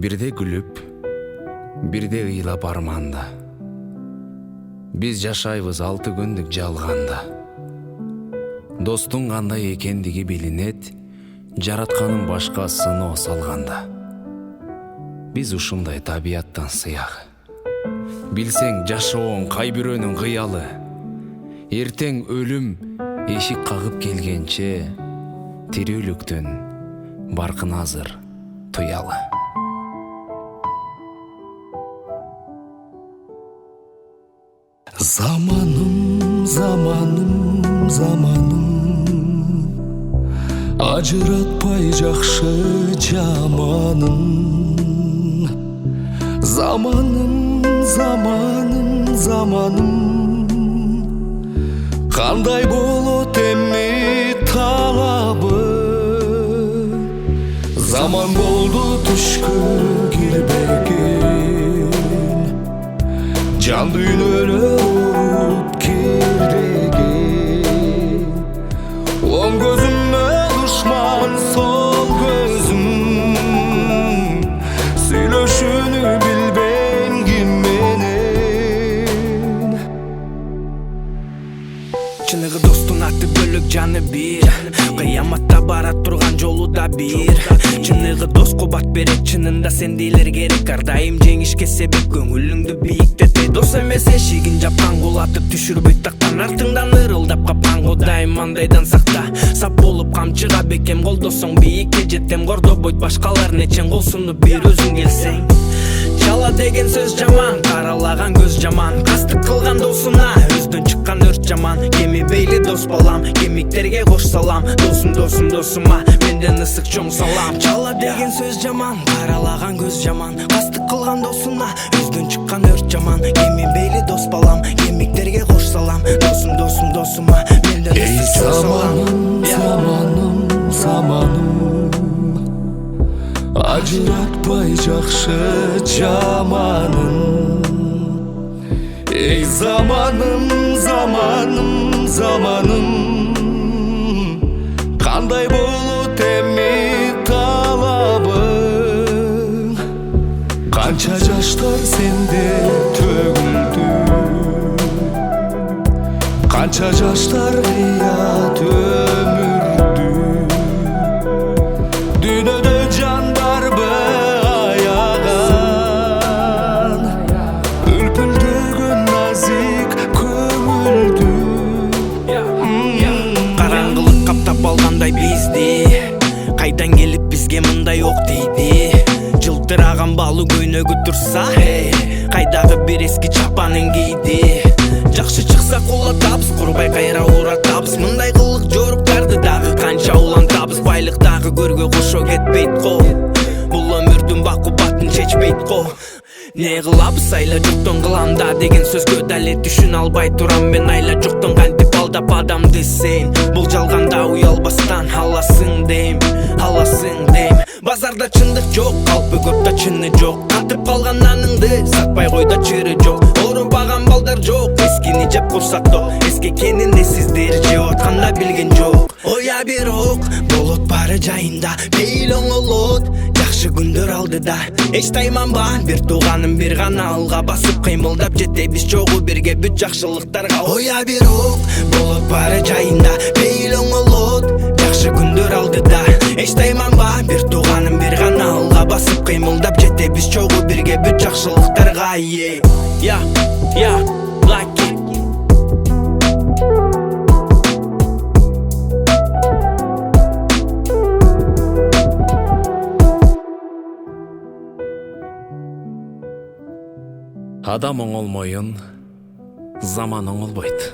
Бирде күлүп, бирде ыйлап арманда. Биз жашайбыз 6 күндүк жалганда. Достуң кандай экендиги билинет, жаратканын башка сыноо салганда. Биз ушундай табияттан сыягы. Билсең, жашооң кай бирөөнүн кыялы. Эртең өлүм эшик кагып келгенче, тирүүлүктүн баркын азыр туялы. Zamanım, zamanım, zamanım, ajıratpay jakşı jamanın. Zamanım, zamanım, zamanım, kандай болот эми талабы. Zaman болду түшкө кирбеген, жан дүйнөлө уруп кирдеген. Оң көзүмө душман, сол көзүм сүйлөшүүнү билбейм ким менен. Чыныгы достун аты бөлөк, жаны бир. Кыяматта бара турган жолу да бир. Чыныгы дос кубат берет, чынында сендейлер керек. Ар дайым жеңишке себеп, көңүлүңдү бийиктетет. Дос эмес эшигин жапкан, кулатып түшүрбөйт тактан. Артыңдан ырылдап капкан, кудайым андайдан сакта. Сап болуп камчыга бекем, колдосоң бийикке жетем. Кордобойт башкалар нечен, кол сунуп бир өзүң келсең. Чала деген сөз жаман, каралаган көз жаман. Кастык кылган досуна өздөн чыккан өрт жаман. Кеми бейли дос балам, кемиктерге кош салам. Досум, досум, досума менден ысык чоң салам. Чала деген сөз жаман, каралаган көз жаман. Кастык кылган досуна өздөн чыккан өрт жаман. Кеми бейли дос балам, кемиктерге кош салам. Досум, досум, досума менден ысык чоң салам. Zamanım, zamanım, ajıratpay jakşı jamanın. Ey zamanım, zamanım, zamanım, kандай болот эми талабың. Канча жаштар сенде төгүлдү, канча жаштар кыят өмүрдү. Дүйнөдө жандарбы аяган, үлпүлдөгөн назик көңүлдү. Караңгылык каптап алгандай бизди, кайдан келип бизге мындай ок тийди. Жылтыраган балу көйнөгү турса, кайдагы бир эски чапанын кийди. Жакшы чыкса кулатабыз, курбай кайра уратабыз. Мындай кылык жоруктарды дагы канча улантабыз. Байлык дагы көргө кошо кетпейт го, бул өмүрдүн бакубатын чечпейт го. Не кылабыз, айла жоктон кылам да деген сөзгө дале түшүн албай турам мен. Айла жоктон кантип алдап адамды сен, бул жалганда уялбастан аласың дейм, аласың дейм. Базарда чындык жок, калпы көп да чыны жок. Кантип калган наныңды сатпай кой да чыры жок. Оорубаган балдар жок, эскини жеп курсак ток. Эскекенин де сиздер жеп атканда билген жок. Оя бирок болот бары жайында, пейил оңолот жакшы күндөр алдыда. Эч тайманба, бир тууганым бир гана алга басып кыймылдап жетебиз чогуу бирге бүт жакшылыктарга. Оя бирок болот бары жайында, пейил оңолот жакшы күндөр алдыда. Эч тайманба, бир тууганым бир гана алга басып кыймылдап жетебиз чогуу бирге бүт жакшылыктарга. Я, like it. Адам оңолмойын, заман оңолбойт.